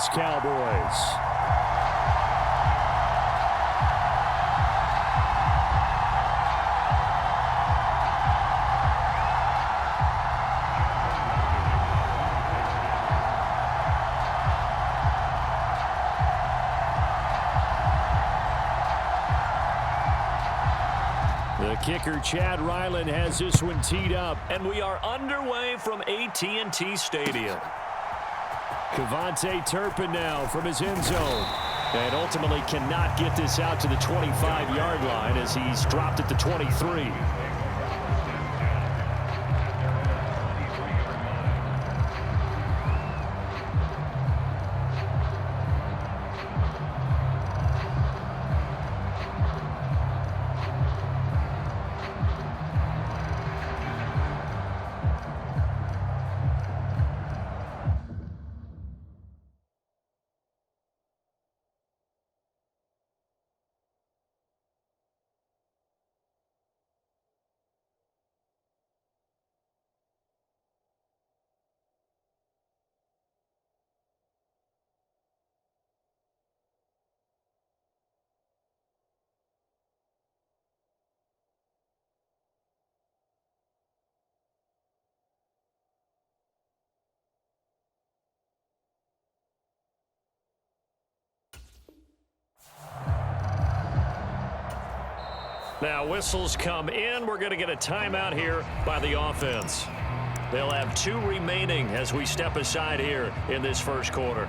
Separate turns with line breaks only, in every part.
Dallas Cowboys. The kicker, Chad Ryland, has this one teed up.
And we are underway from AT&T Stadium.
Kevontae Turpin now from his end zone. And ultimately cannot get this out to the 25-yard line as he's dropped at the 23.
Now whistles come in. We're going to get a timeout here by the offense. They'll have 2 remaining as we step aside here in this first quarter.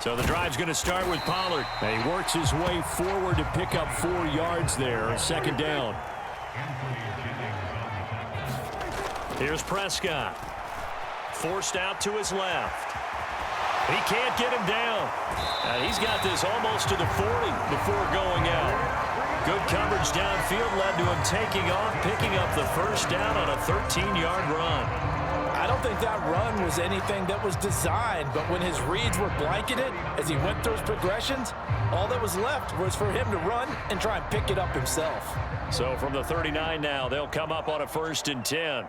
So the drive's going to start with Pollard. And he works his way forward to pick up 4 yards there. Second down. Here's Prescott. Forced out to his left. He can't get him down. He's got this almost to the 40 before going out. Good coverage downfield led to him taking off, picking up the first down on a 13-yard run.
I don't think that run was anything that was designed, but when his reads were blanketed as he went through his progressions, all that was left was for him to run and try and pick it up himself.
So from the 39 now, they'll come up on a 1st and 10.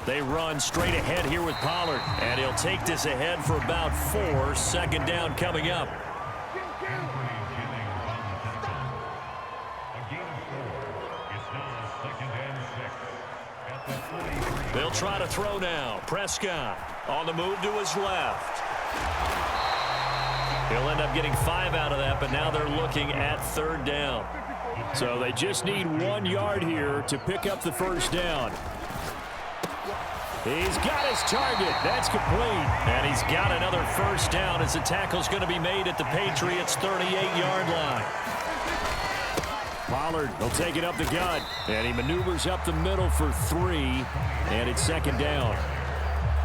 They run straight ahead here with Pollard, and he'll take this ahead for about 4. Second down coming up. They'll try to throw now. Prescott on the move to his left. He'll end up getting 5 out of that, but now they're looking at 3rd down.
So they just need 1 yard here to pick up the first down. He's got his target. That's complete.
And he's got another first down as the tackle's going to be made at the Patriots' 38-yard line.
Pollard will take it up the gut, and he maneuvers up the middle for 3, and it's second down.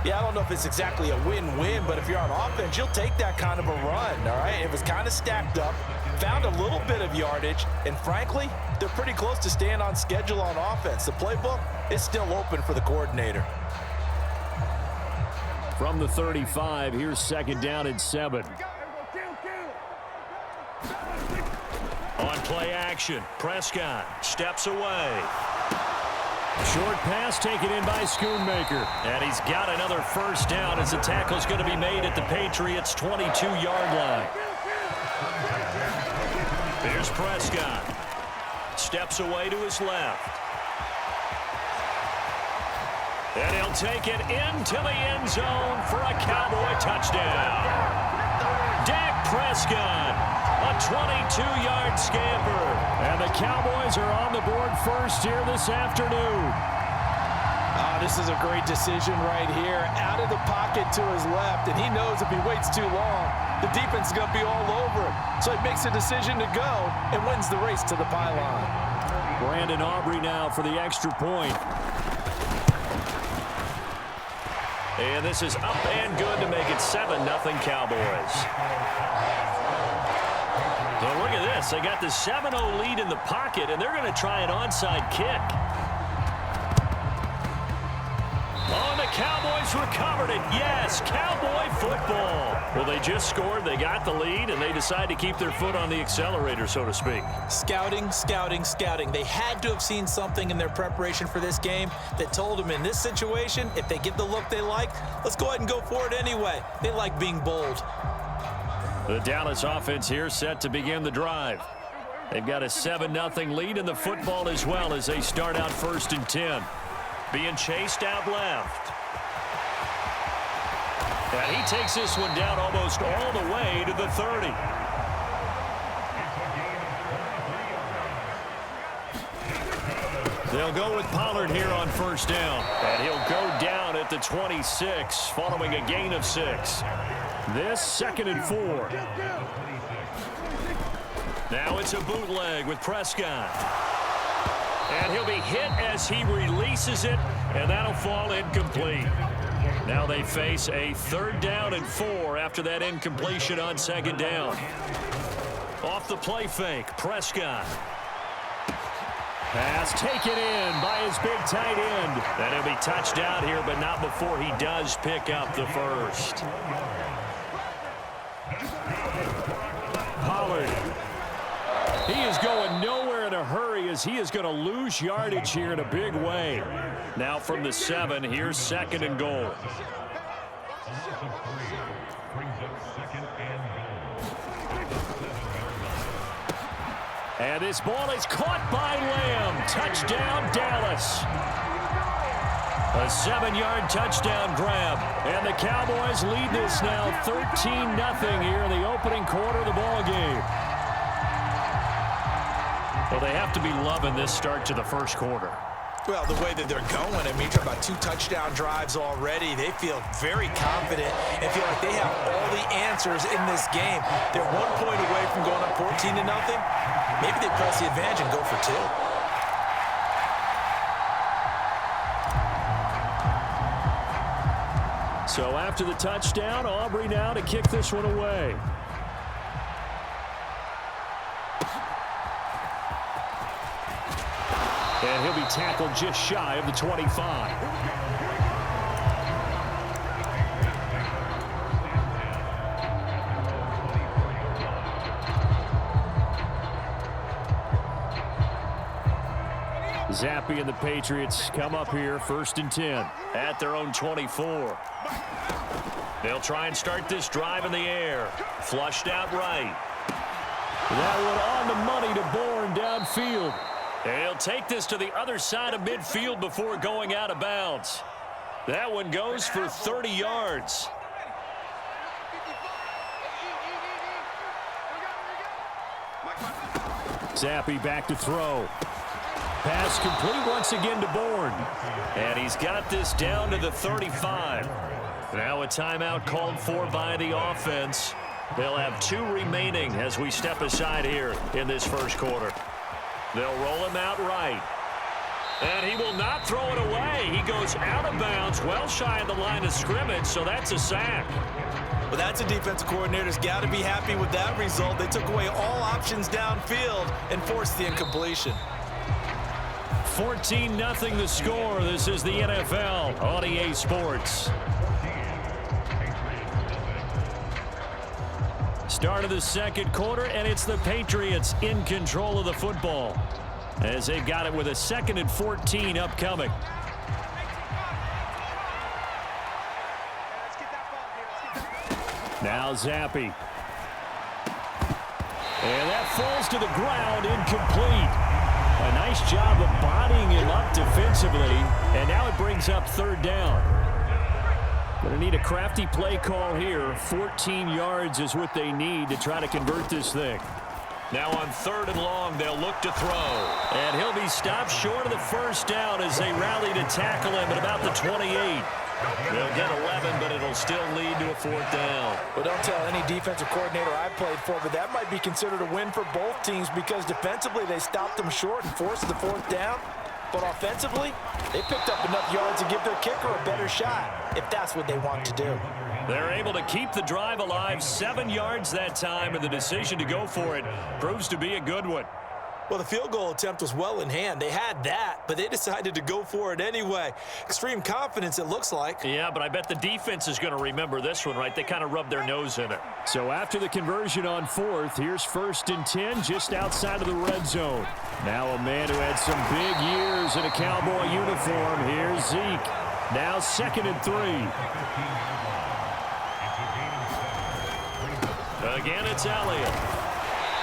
Yeah, I don't know if it's exactly a win-win, but if you're on offense, you'll take that kind of a run, all right? It was kind of stacked up, found a little bit of yardage, and frankly, they're pretty close to staying on schedule on offense. The playbook is still open for the coordinator.
From the 35, here's second down and 7.
On play action, Prescott steps away.
Short pass taken in by Schoonmaker.
And he's got another first down as the tackle's going to be made at the Patriots' 22-yard line. Here's Prescott. Steps away to his left. And he'll take it into the end zone for a Cowboy touchdown. Dak Prescott, a 22-yard scamper.
And the Cowboys are on the board first here this afternoon.
This is a great decision right here. Out of the pocket to his left, and he knows if he waits too long, the defense is going to be all over him. So he makes a decision to go and wins the race to the pylon.
Brandon Aubrey now for the extra point.
And this is up and good to make it 7-0 Cowboys. So look at this. pass. They got the 7-0 lead in the pocket, and they're going to try an onside kick. Oh, and the Cowboys recovered it. Yes, Cowboy football. Well, they just scored. They got the lead, and they decide to keep their foot on the accelerator, so to speak.
Scouting, scouting, scouting. They had to have seen something in their preparation for this game that told them in this situation, if they get the look they like, let's go ahead and go for it anyway. They like being bold.
The Dallas offense here set to begin the drive. They've got a 7-0 lead in the football as well as they start out 1st and 10. Being chased out left. And he takes this one down almost all the way to the 30. They'll go with Pollard here on 1st down. And he'll go down at the 26 following a gain of 6. This 2nd and 4. Now it's a bootleg with Prescott. And he'll be hit as he releases it, and that'll fall incomplete. Now they face a 3rd down and 4 after that incompletion on 2nd down. Off the play fake, Prescott. Pass taken in by his big tight end. And he'll be touched out here, but not before he does pick up the 1st. Pollard. He is going nowhere in a hurry as he is going to lose yardage here in a big way. Now from the 7, here's 2nd and goal. And this ball is caught by Lamb. Touchdown, Dallas. A 7-yard touchdown grab. And the Cowboys lead this now 13-0 here in the opening quarter of the ball game. Well, they have to be loving this start to the 1st quarter.
Well, the way that they're going, I mean, you're talking about 2 touchdown drives already. They feel very confident and feel like they have all the answers in this game. They're 1 point away from going up 14-0. Maybe they press the advantage and go for 2.
So after the touchdown, Aubrey now to kick this one away. And he'll be tackled just shy of the 25. Zappe and the Patriots come up here 1st and 10 at their own 24. They'll try and start this drive in the air. Flushed out right. That one on the money to Bourne downfield. He'll take this to the other side of midfield before going out of bounds. That one goes for 30 yards. Zappe back to throw. Pass complete once again to Bourne. And he's got this down to the 35. Now a timeout called for by the offense. They'll have 2 remaining as we step aside here in this 1st quarter. They'll roll him out right. And he will not throw it away. He goes out of bounds, well shy of the line of scrimmage, so that's a sack.
Well, that's a defensive coordinator's got to be happy with that result. They took away all options downfield and forced the incompletion.
14-0 the score. This is the NFL on EA Sports. Start of the 2nd quarter, and it's the Patriots in control of the football as they've got it with a 2nd and 14 upcoming. Now Zappe. And that falls to the ground, incomplete. A nice job of bodying him up defensively, and now it brings up 3rd down. Going to need a crafty play call here. 14 yards is what they need to try to convert this thing. Now on 3rd and long, they'll look to throw. And he'll be stopped short of the 1st down as they rally to tackle him at about the 28. They'll get 11, but it'll still lead to a 4th down.
Well, don't tell any defensive coordinator I played for, but that might be considered a win for both teams because defensively they stopped them short and forced the 4th down. But offensively, they picked up enough yards to give their kicker a better shot, if that's what they want to do.
They're able to keep the drive alive, 7 yards that time, and the decision to go for it proves to be a good one.
Well, the field goal attempt was well in hand. They had that, but they decided to go for it anyway. Extreme confidence, it looks like.
Yeah, but I bet the defense is going to remember this one, right? They kind of rubbed their nose in it.
So after the conversion on 4th, here's 1st and 10 just outside of the red zone. Now a man who had some big years in a Cowboy uniform. Here's Zeke. Now 2nd and 3.
Again, it's Elliott.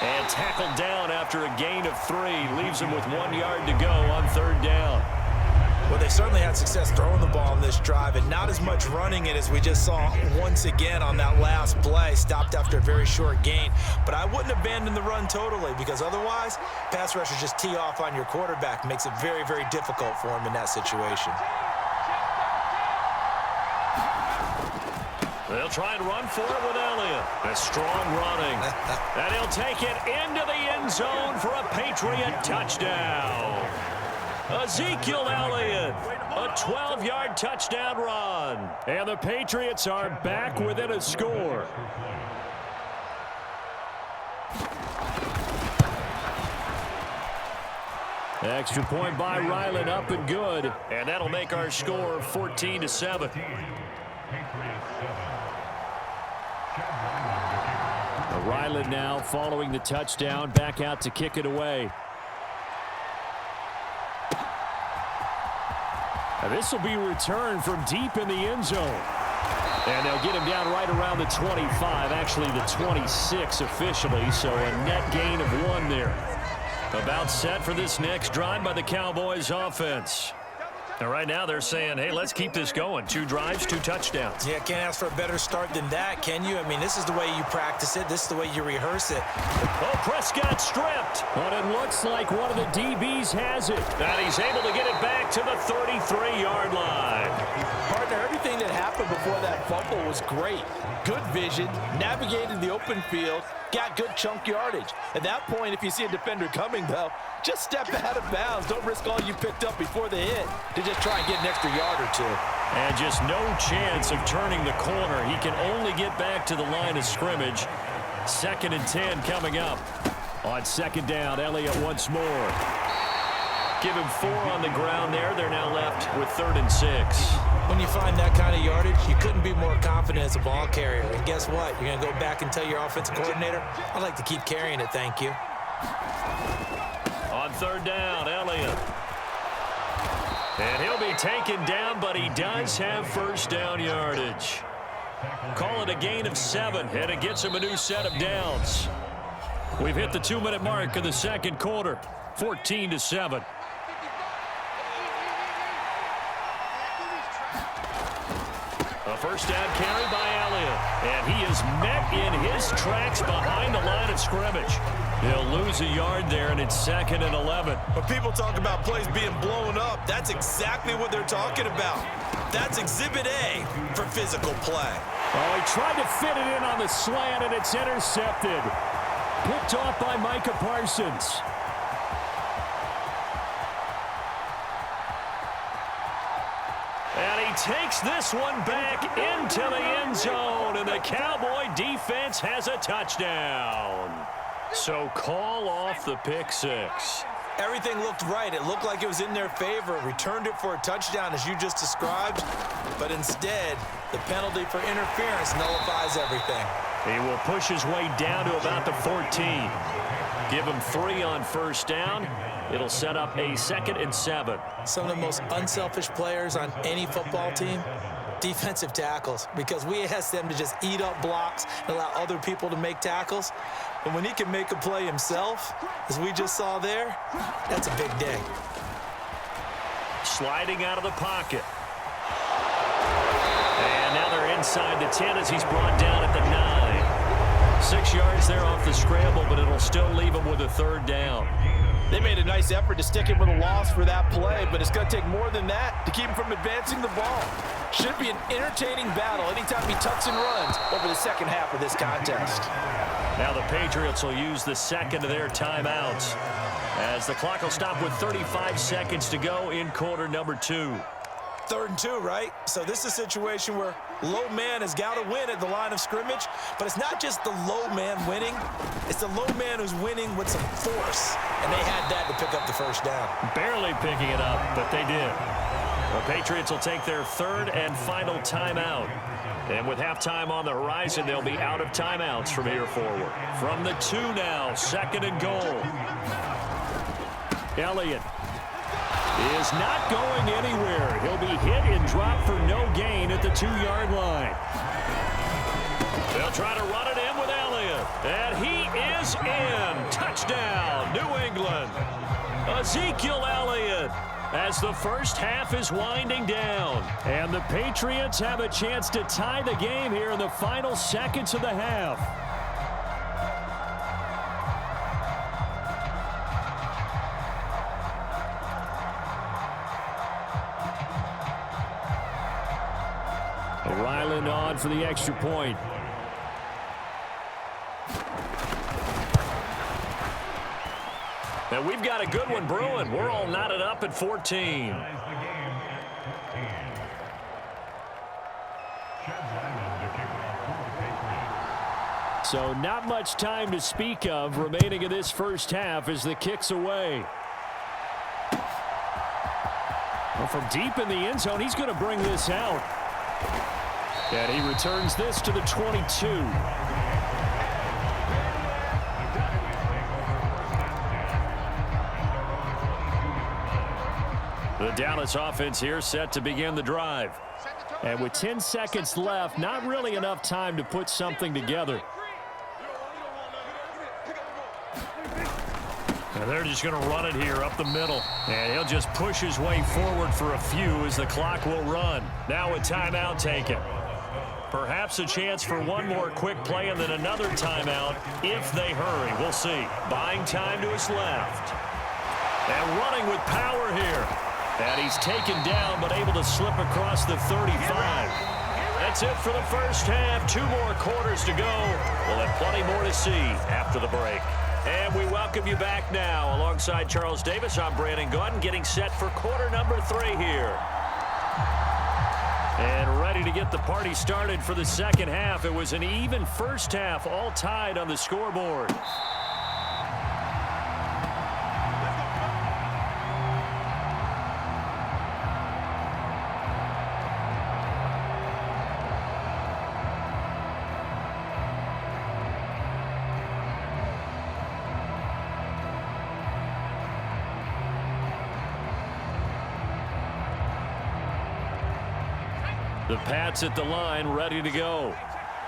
And tackled down after a gain of 3. Leaves him with 1 yard to go on 3rd down.
Well, they certainly had success throwing the ball on this drive, and not as much running it as we just saw once again on that last play. Stopped after a very short gain. But I wouldn't abandon the run totally, because otherwise, pass rushers just tee off on your quarterback. Makes it very, very difficult for him in that situation.
They'll try and run for it with Elliott. A strong running. And he'll take it into the end zone for a Patriot touchdown. Ezekiel Elliott, a 12-yard touchdown run.
And the Patriots are back within a score. Extra point by Ryland, up and good.
And that'll make our score 14-7.
Ryland now following the touchdown, back out to kick it away. This will be returned from deep in the end zone. And they'll get him down right around the 25, actually the 26 officially, so a net gain of 1 there.
About set for this next drive by the Cowboys offense. And right now they're saying, hey, let's keep this going. 2 drives, 2 touchdowns.
Yeah, can't ask for a better start than that, can you? I mean, this is the way you practice it. This is the way you rehearse it.
Oh, Prescott stripped.
But it looks like one of the DBs has it.
And he's able to get it back to the 33-yard line.
Partner, everything that happened before that fumble was great. Good vision, navigated the open field, got good chunk yardage. At that point, if you see a defender coming, though, just step out of bounds. Don't risk all you picked up before the hit to just try and get an extra yard or 2.
And just no chance of turning the corner. He can only get back to the line of scrimmage. 2nd and 10 coming up.
On 2nd down, Elliott once more.
Give him 4 on the ground there. They're now left with 3rd and 6.
When you find that kind of yardage, you couldn't be more confident as a ball carrier. And guess what? You're going to go back and tell your offensive coordinator, I'd like to keep carrying it, thank you.
On 3rd down, Elliott. And he'll be taken down, but he does have 1st down yardage. Call it a gain of 7, and it gets him a new set of downs. We've hit the 2-minute mark of the 2nd quarter, 14-7. A 1st down carry by Elliott. And he is met in his tracks behind the line of scrimmage. He'll lose a yard there, and it's 2nd and 11.
When people talk about plays being blown up, that's exactly what they're talking about. That's Exhibit A for physical play.
Oh, he tried to fit it in on the slant, and it's intercepted. Picked off by Micah Parsons.
And he takes this one back into the end zone, and the Cowboy defense has a touchdown. So call off the pick 6.
Everything looked right. It looked like it was in their favor. Returned it for a touchdown, as you just described. But instead, the penalty for interference nullifies everything.
He will push his way down to about the 14. Give him 3 on 1st down. It'll set up a 2nd and 7.
Some of the most unselfish players on any football team, defensive tackles, because we ask them to just eat up blocks and allow other people to make tackles. And when he can make a play himself, as we just saw there, that's a big day.
Sliding out of the pocket. And now they're inside the 10 as he's brought down at the 9. 6 yards there off the scramble, but it'll still leave him with a 3rd down.
They made a nice effort to stick him with a loss for that play, but it's going to take more than that to keep him from advancing the ball. Should be an entertaining battle anytime he tucks and runs over the second half of this contest.
Now the Patriots will use the 2nd of their timeouts as the clock will stop with 35 seconds to go in quarter number 2.
3rd and 2, right? So this is a situation where low man has got to win at the line of scrimmage, but it's not just the low man winning. It's the low man who's winning with some force, and they had that to pick up the first down.
Barely picking it up, but they did. The Patriots will take their 3rd and final timeout. And with halftime on the horizon, they'll be out of timeouts from here forward. From the 2 now, 2nd and goal.
Elliott is not going anywhere. He'll be hit and dropped for no gain at the 2-yard line.
They'll try to run it in with Elliott. And he is in. Touchdown, New England. Ezekiel Elliott, as the first half is winding down.
And the Patriots have a chance to tie the game here in the final seconds of the half. Ryland on for the extra point.
And we've got a good one brewing. We're all knotted up at 14.
So not much time to speak of remaining in this first half as the kick's away. Well, from deep in the end zone, he's going to bring this out. And he returns this to the 22.
The Dallas offense here set to begin the drive.
And with 10 seconds left, not really enough time to put something together.
And they're just going to run it here up the middle. And he'll just push his way forward for a few as the clock will run. Now a timeout taken. Perhaps a chance for one more quick play and then another timeout if they hurry. We'll see. Buying time to his left. And running with power here. And he's taken down but able to slip across the 35. That's it for the first half. 2 more quarters to go. We'll have plenty more to see after the break. And we welcome you back now. Alongside Charles Davis, I'm Brandon Gunn, getting set for quarter number 3 here. And ready to get the party started for the second half. It was an even first half, all tied on the scoreboard. The Pats at the line, ready to go.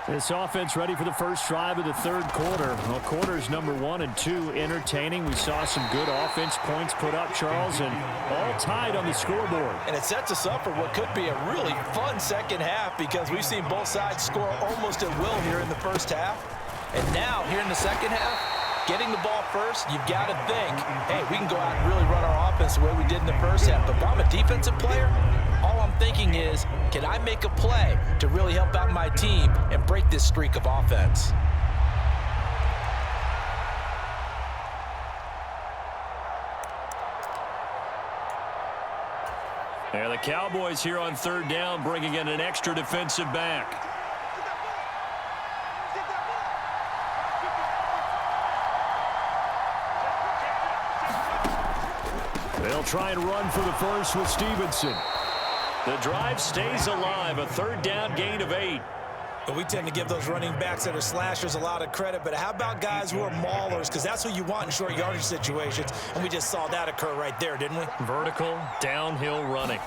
This offense ready for the first drive of the 3rd quarter. Well, quarters number 1 and 2 entertaining. We saw some good offense points put up, Charles, and all tied on the scoreboard.
And it sets us up for what could be a really fun second half because we've seen both sides score almost at will here in the first half. And now, here in the second half, getting the ball first, you've got to think, hey, we can go out and really run our offense the way we did in the first half. But if I'm a defensive player, all I'm thinking is, can I make a play to really help out my team and break this streak of offense?
And the Cowboys here on 3rd down, bringing in an extra defensive back.
They'll try and run for the first with Stevenson.
The drive stays alive, a 3rd down gain of 8.
But we tend to give those running backs that are slashers a lot of credit, but how about guys who are maulers? Because that's who you want in short yardage situations, and we just saw that occur right there, didn't we?
Vertical, downhill running.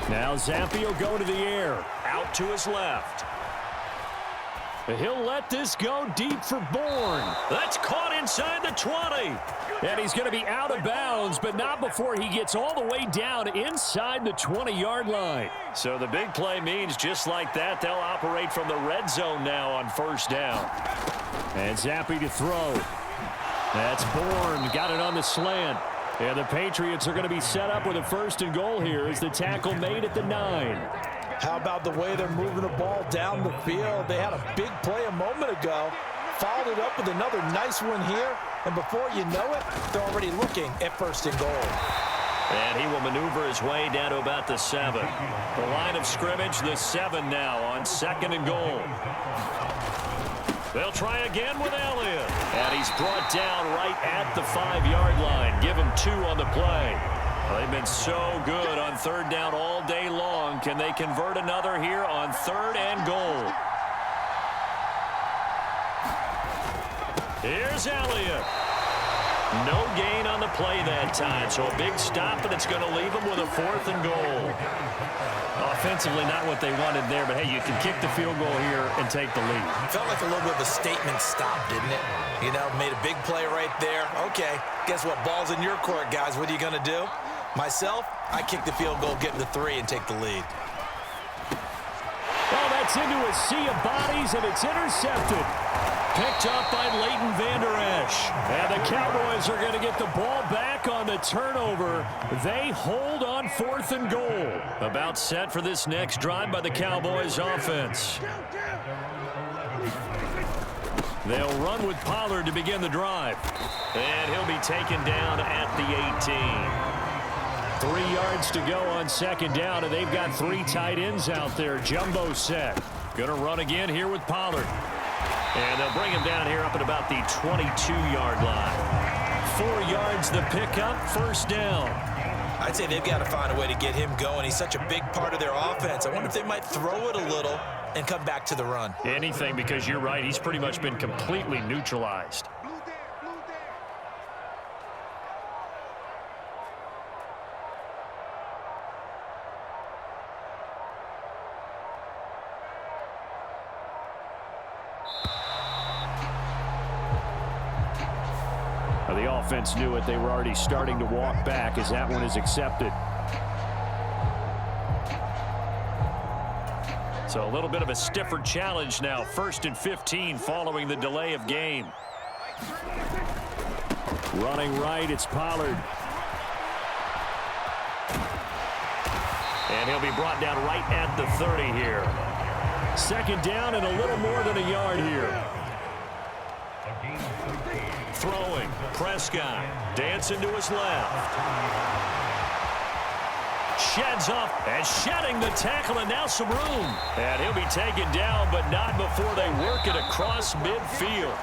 Now Zampi will go to the air.
Out to his left.
He'll let this go deep for Bourne.
That's caught inside the 20.
And he's going to be out of bounds, but not before he gets all the way down inside the 20-yard line.
So the big play means just like that, they'll operate from the red zone now on 1st down.
And Zampi to throw. That's Bourne. Got it on the slant. And the Patriots are going to be set up with a 1st and goal here as the tackle made at the 9.
How about the way they're moving the ball down the field? They had a big play a moment ago. Followed it up with another nice one here. And before you know it, they're already looking at 1st and goal.
And he will maneuver his way down to about the 7. The line of scrimmage, the 7 now on 2nd and goal. They'll try again with Elliott. And he's brought down right at the 5-yard line. Give him 2 on the play. Well, they've been so good on 3rd down all day long. Can they convert another here on 3rd and goal? Here's Elliott. No gain on the play that time, so a big stop, and it's going to leave them with a 4th and goal. Offensively, not what they wanted there, but hey, you can kick the field goal here and take the lead.
Felt like a little bit of a statement stop, didn't it? You know, made a big play right there. Okay, guess what? Ball's in your court, guys. What are you going to do? Myself, I kick the field goal, get the 3, and take the lead.
Well, that's into a sea of bodies, and it's intercepted. Picked up by Leighton Vander Esch. And the Cowboys are going to get the ball back on the turnover. They hold on 4th and goal. About set for this next drive by the Cowboys offense. They'll run with Pollard to begin the drive. And he'll be taken down at the 18. 3 yards to go on 2nd down, and they've got 3 tight ends out there. Jumbo set. Going to run again here with Pollard. And they'll bring him down here up at about the 22-yard line. 4 yards the pickup, 1st down.
I'd say they've got to find a way to get him going. He's such a big part of their offense. I wonder if they might throw it a little and come back to the run.
Anything, because you're right. He's pretty much been completely neutralized. The offense knew it. They were already starting to walk back as that one is accepted. So a little bit of a stiffer challenge now. 1st and 15 following the delay of game. Running right, it's Pollard. And he'll be brought down right at the 30 here. 2nd down and a little more than a yard here. Throwing, Prescott, dancing to his left. Sheds off and shedding the tackle, and now some room. And he'll be taken down, but not before they work it across midfield.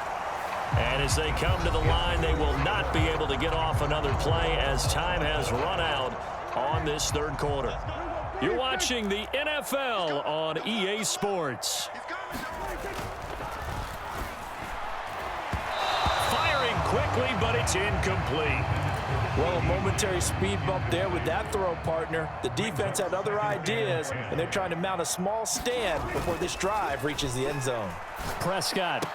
And as they come to the line, they will not be able to get off another play as time has run out on this 3rd quarter. You're watching the NFL on EA Sports. Quickly, but it's incomplete.
Well, a momentary speed bump there with that throw, partner. The defense had other ideas, and they're trying to mount a small stand before this drive reaches the end zone.
Prescott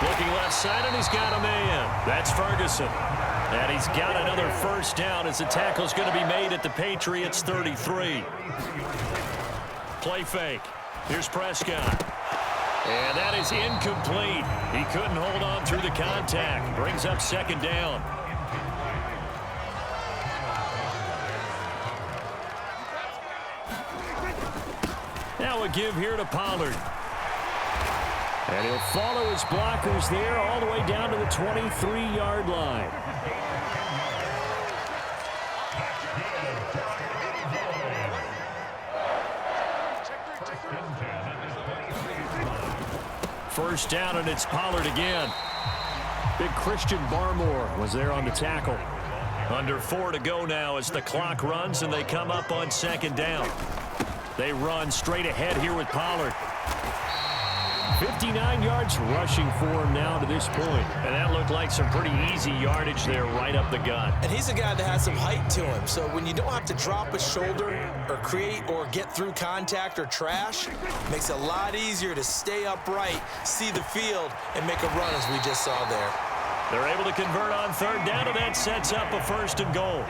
looking left side, and he's got a man. That's Ferguson. And he's got another 1st down as the tackle's going to be made at the Patriots 33. Play fake. Here's Prescott. And that is incomplete. He couldn't hold on through the contact. Brings up 2nd down. Now a give here to Pollard. And he'll follow his blockers there all the way down to the 23-yard line. First down, and it's Pollard again. Big Christian Barmore was there on the tackle. Under 4 to go now as the clock runs, and they come up on 2nd down. They run straight ahead here with Pollard. 59 yards rushing for him now to this point. And that looked like some pretty easy yardage there right up the gut.
And he's a guy that has some height to him, so when you don't have to drop a shoulder or create or get through contact or trash, it makes it a lot easier to stay upright, see the field, and make a run as we just saw there.
They're able to convert on 3rd down, and that sets up a 1st and goal.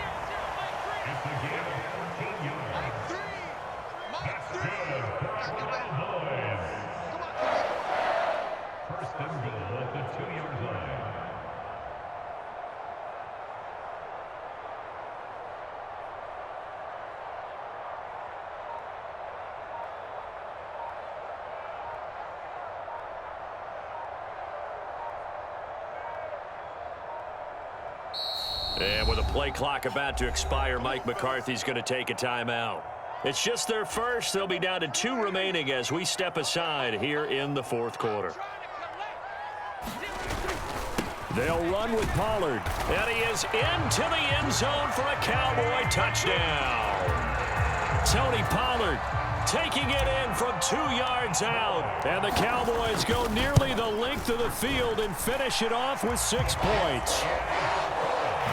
And with a play clock about to expire, Mike McCarthy's going to take a timeout. It's just their first. They'll be down to 2 remaining as we step aside here in the fourth quarter.
They'll run with Pollard.
And he is into the end zone for a Cowboy touchdown.
Tony Pollard
taking it in from 2 yards out.
And the Cowboys go nearly the length of the field and finish it off with 6 points.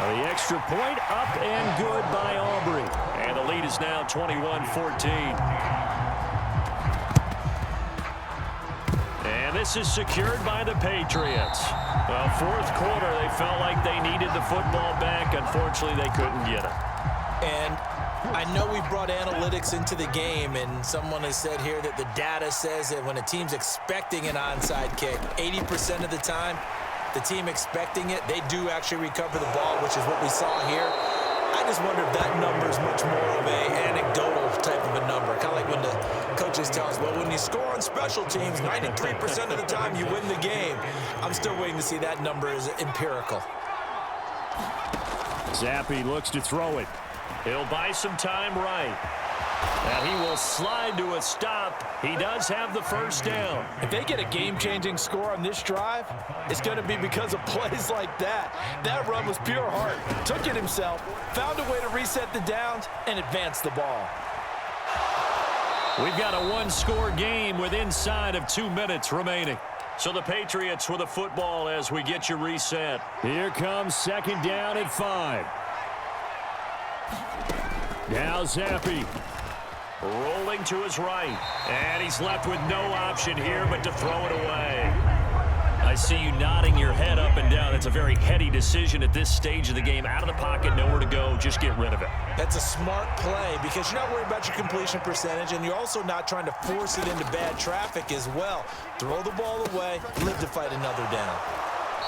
The extra point up and good by Aubrey.
And the lead is now 21-14. And this is secured by the Patriots. Well, fourth quarter, they felt like they needed the football back. Unfortunately, they couldn't get it.
And I know we brought analytics into the game, and someone has said here that the data says that when a team's expecting an onside kick, 80% of the time, the team expecting it, they do actually recover the ball, which is what we saw here. I just wonder if that number is much more of an anecdotal type of a number. Kind of like when the coaches tell us, well, when you score on special teams, 93% of the time you win the game. I'm still waiting to see that number is empirical.
Zappi looks to throw it.
He'll buy some time right. And he will slide to a stop. He does have the first down.
If they get a game-changing score on this drive, it's going to be because of plays like that. That run was pure heart. Took it himself, found a way to reset the downs, and advance the ball.
We've got a 1-score game with inside of 2 minutes remaining. So the Patriots with the football as we get you reset.
Here comes second down at 5. Now Zappi.
Rolling to his right. And he's left with no option here but to throw it away. I see you nodding your head up and down. That's a very heady decision at this stage of the game. Out of the pocket, nowhere to go. Just get rid of it.
That's a smart play because you're not worried about your completion percentage, and you're also not trying to force it into bad traffic as well. Throw the ball away, live to fight another down.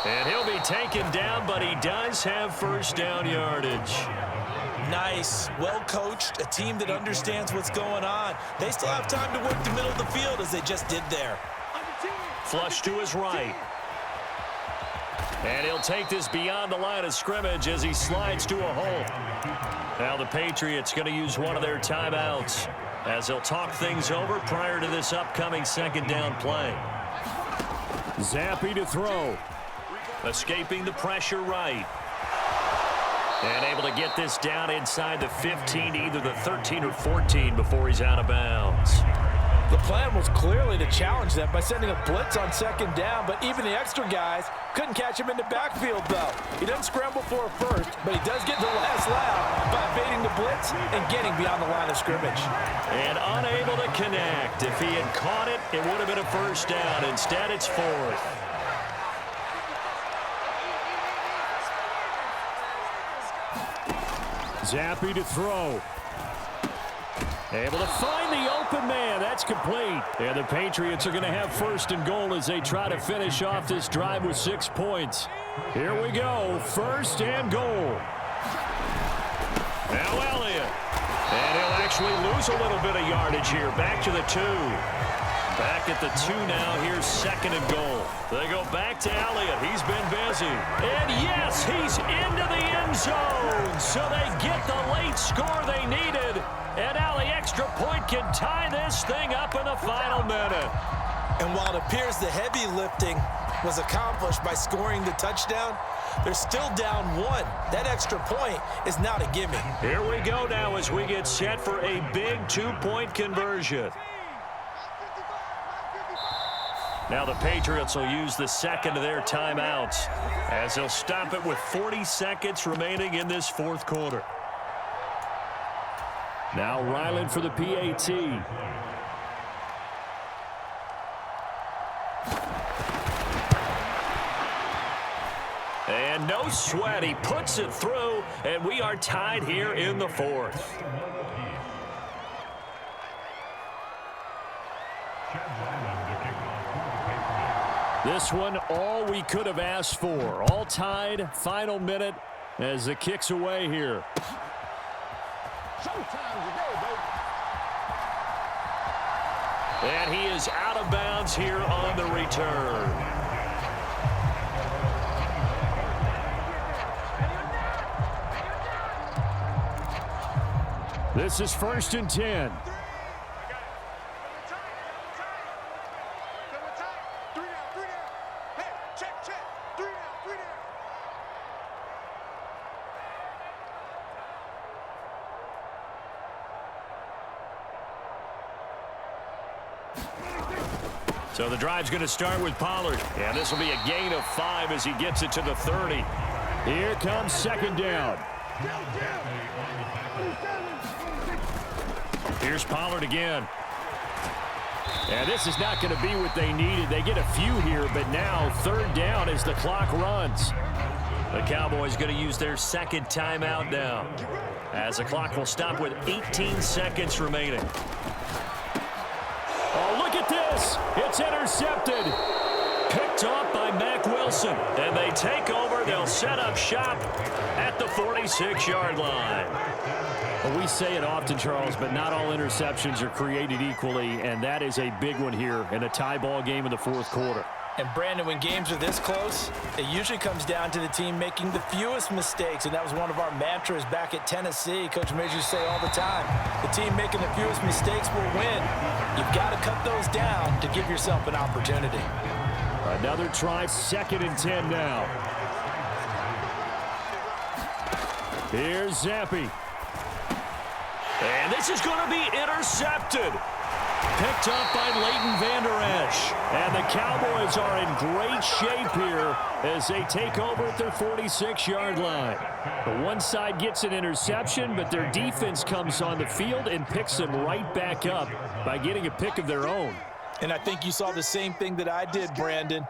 And he'll be taken down, but he does have first down yardage.
Nice, well coached, a team that understands what's going on. They still have time to work the middle of the field as they just did there.
Flush to his right. And he'll take this beyond the line of scrimmage as he slides to a hole. Now the Patriots going to use one of their timeouts as they'll talk things over prior to this upcoming second down play.
Zappi to throw.
Escaping the pressure right. And able to get this down inside the 15, either the 13 or 14 before he's out of bounds.
The plan was clearly to challenge them by sending a blitz on second down, but even the extra guys couldn't catch him in the backfield, though. He doesn't scramble for a first, but he does get the last laugh by evading the blitz and getting beyond the line of scrimmage.
And unable to connect. If he had caught it, it would have been a first down. Instead, it's fourth.
Zappi to throw. Able to find the open man. That's complete. And the Patriots are going to have first and goal as they try to finish off this drive with 6 points. Here we go. First and goal.
Now Elliott. And he'll actually lose a little bit of yardage here. Back to the 2. Back at the 2 now. Here's second and goal. They go back to Elliott. He's been busy. And yes, he's into the end zone. So they get the late score they needed. And now the extra point can tie this thing up in the final minute.
And while it appears the heavy lifting was accomplished by scoring the touchdown, they're still down 1. That extra point is not a gimme.
Here we go now as we get set for a big 2-point conversion. Now the Patriots will use the second of their timeouts as they'll stop it with 40 seconds remaining in this fourth quarter.
Now Ryland for the PAT.
And no sweat. He puts it through, and we are tied here in the fourth.
This one, all we could have asked for. All tied, final minute as the kick's away here.
And he is out of bounds here on the return.
This is 1st and 10.
So the drive's going to start with Pollard. And this will be a gain of 5 as he gets it to the 30.
Here comes 2nd down.
Here's Pollard again.
And this is not going to be what they needed. They get a few here, but now 3rd down as the clock runs.
The Cowboys going to use their 2nd timeout now, as the clock will stop with 18 seconds remaining.
Oh, look at this. It's intercepted.
Picked off by Mack Wilson. And they take over. They'll set up shop at the 46-yard line.
Well, we say it often, Charles, but not all interceptions are created equally, and that is a big one here in a tie ball game in the 4th quarter.
And, Brandon, when games are this close, it usually comes down to the team making the fewest mistakes, and that was one of our mantras back at Tennessee. Coach Major used to say all the time, the team making the fewest mistakes will win. You've got to cut those down to give yourself an opportunity.
Another try, 2nd and 10 now. Here's Zappi.
And this is going to be intercepted. Picked up by Leighton Vander Esch.
And the Cowboys are in great shape here as they take over at their 46-yard line. The one side gets an interception, but their defense comes on the field and picks them right back up by getting a pick of their own.
And I think you saw the same thing that I did, Brandon.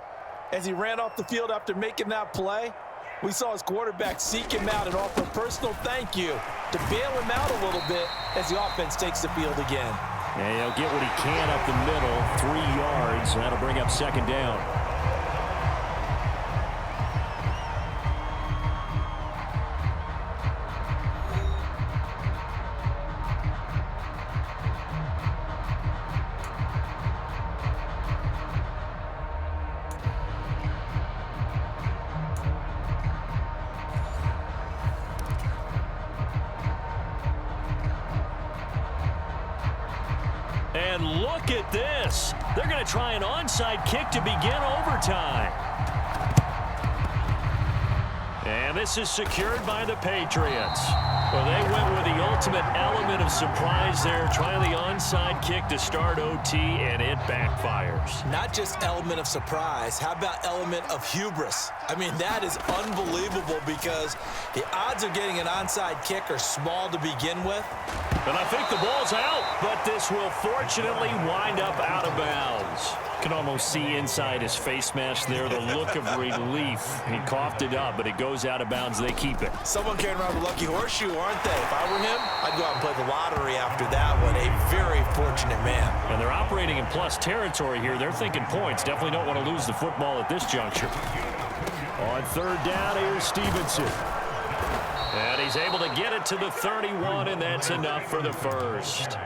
As he ran off the field after making that play, we saw his quarterback seek him out and offer a personal thank you to bail him out a little bit as the offense takes the field again.
And he'll get what he can up the middle, 3 yards. That'll bring up 2nd down.
And look at this. They're going to try an onside kick to begin overtime. And this is secured by the Patriots. Well, they went with the ultimate element of surprise there, trying the onside kick to start OT, and it backfires.
Not just element of surprise, how about element of hubris? I mean, that is unbelievable because the odds of getting an onside kick are small to begin with.
And I think the ball's out, but this will fortunately wind up out of bounds. You can almost see inside his face mask there the look of relief. He coughed it up, but it goes out of bounds. They keep it.
Someone carrying around the lucky horseshoe, aren't they? If I were him, I'd go out and play the lottery after that one. A very fortunate man.
And they're operating in plus territory here. They're thinking points. Definitely don't want to lose the football at this juncture.
On 3rd down, here's Stevenson.
And he's able to get it to the 31, and that's enough for the first.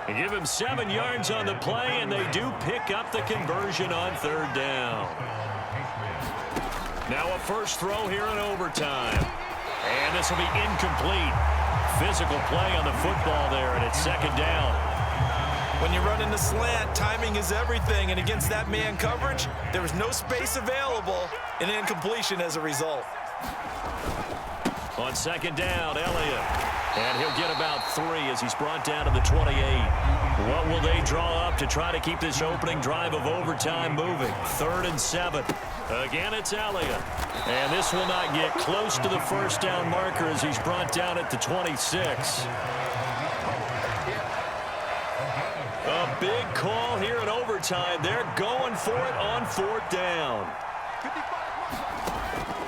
They give him 7 yards on the play, and they do pick up the conversion on 3rd down. Now a first throw here in overtime. And this will be incomplete. Physical play on the football there, and it's 2nd down.
When you're running the slant, timing is everything, and against that man coverage, there was no space available, and incompletion as a result.
On 2nd down, Elliott. And he'll get about 3 as he's brought down to the 28. What will they draw up to try to keep this opening drive of overtime moving? 3rd and 7. Again, it's Elliott. And this will not get close to the first down marker as he's brought down at the 26. A big call here in overtime. They're going for it on 4th down.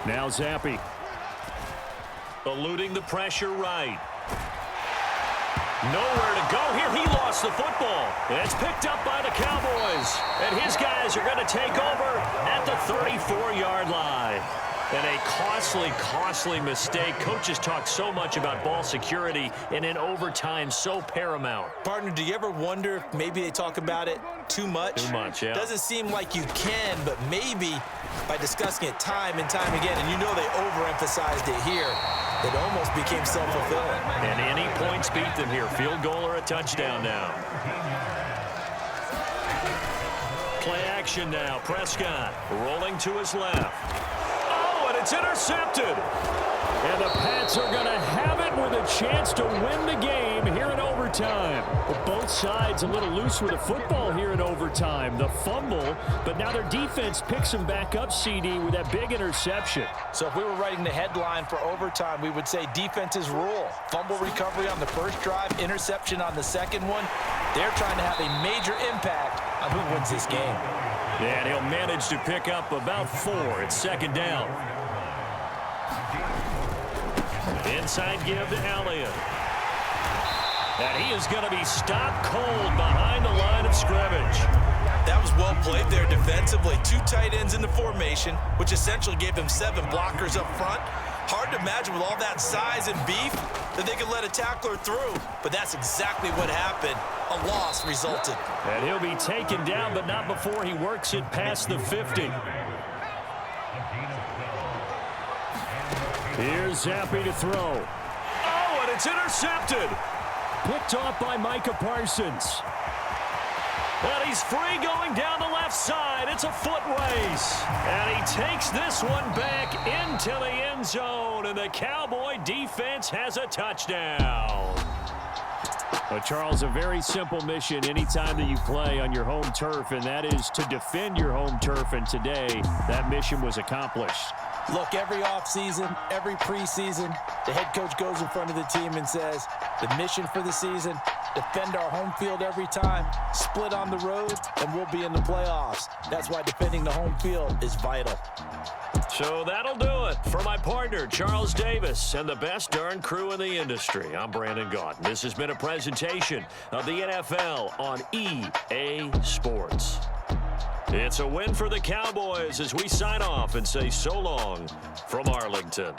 Now Zappi.
Eluding the pressure right. Nowhere to go here. He lost the football. It's picked up by the Cowboys. And his guys are going to take over at the 34-yard line. And a costly mistake. Coaches talk so much about ball security, and in overtime, so paramount.
Partner, do you ever wonder if maybe they talk about it too much?
Too much, yeah.
Doesn't seem like you can, but maybe by discussing it time and time again, and you know they overemphasized it here, It almost became self-fulfilling.
And any points beat them here. Field goal or a touchdown now. Play action now. Prescott rolling to his left. Oh, and it's intercepted.
And the Pats are going to have it with a chance to win the game here in overtime. Well, both sides a little loose with the football here in overtime. The fumble, but now their defense picks them back up, CD, with that big interception.
So if we were writing the headline for overtime, we would say defenses rule. Fumble recovery on the first drive, interception on the second one. They're trying to have a major impact on who wins this game.
And he'll manage to pick up about 4. It's second down. Inside give to Elliott. And he is going to be stopped cold behind the line of scrimmage.
That was well played there defensively. 2 tight ends in the formation, which essentially gave him 7 blockers up front. Hard to imagine with all that size and beef that they could let a tackler through. But that's exactly what happened. A loss resulted.
And he'll be taken down, but not before he works it past the 50. Here's Zappi to throw.
Oh, and it's intercepted.
Picked off by Micah Parsons.
And he's free going down the left side. It's a foot race. And he takes this one back into the end zone. And the Cowboy defense has a touchdown.
Well, Charles, a very simple mission anytime that you play on your home turf, and that is to defend your home turf. And today, that mission was accomplished.
Look, every offseason, every preseason, the head coach goes in front of the team and says, the mission for the season, defend our home field every time, split on the road, and we'll be in the playoffs. That's why defending the home field is vital.
So that'll do it for my partner, Charles Davis, and the best darn crew in the industry. I'm Brandon Gaudin. This has been a presentation of the NFL on EA Sports. It's a win for the Cowboys as we sign off and say so long from Arlington.